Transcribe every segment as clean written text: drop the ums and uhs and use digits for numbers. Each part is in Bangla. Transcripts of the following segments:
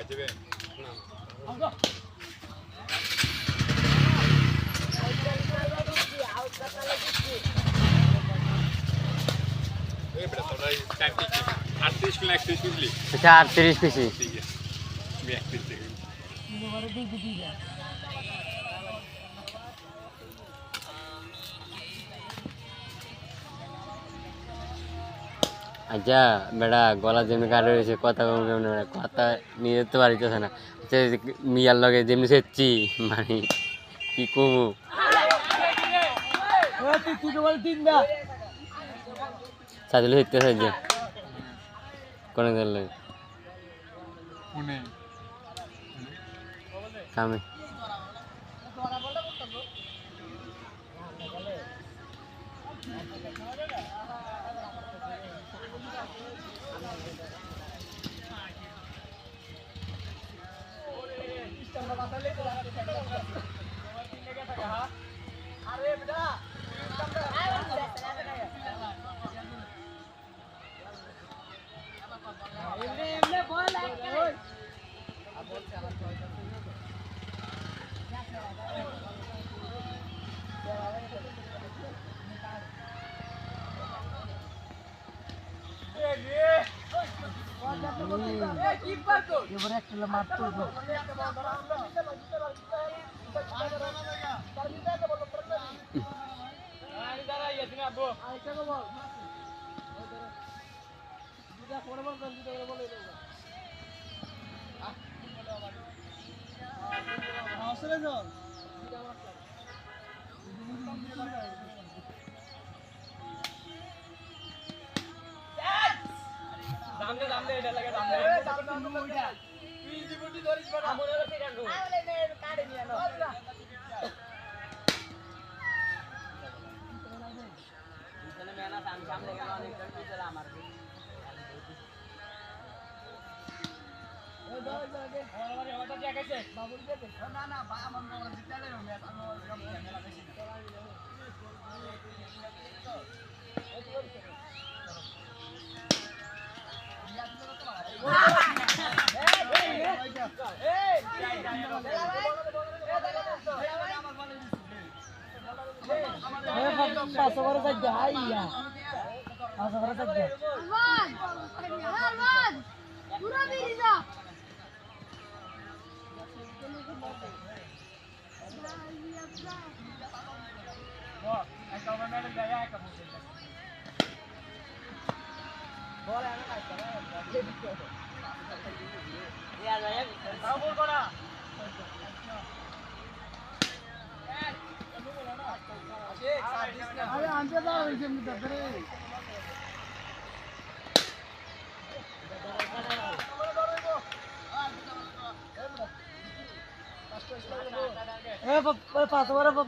যাবে না এই বেটা তোরা টাইম ঠিক 38 কিলো 31 বুঝলি আচ্ছা 38 পিসি ঠিক আছে আমি 31 থেকে আচ্ছা বেড়া গলা যেমনি কাটে রয়েছে কথা কম কেমন কথা নিয়ে যেতে পারিতেছে না মিয়ার লগে যেমনি সেচ্ছি মানে কি কমু সাজিলে সেটতে সাহায্য কোন গেল কামে এবারে একটা মারতো দামে এটা লাগে দামে ওইটা তুই জীবনটি ধরিস না আমরে রতে কাটু আলে নে কাটে নিয়ে নাও এখানে মেনা সামনে গেল অনেক কিছু চলে আমার ওই দাও দাও আমারে হঠাৎ দেখাইছে বাবুর কে না না বা আমার বাবা জিতালে ম্যাচ আমার মেলা বেশি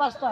পাঁচটা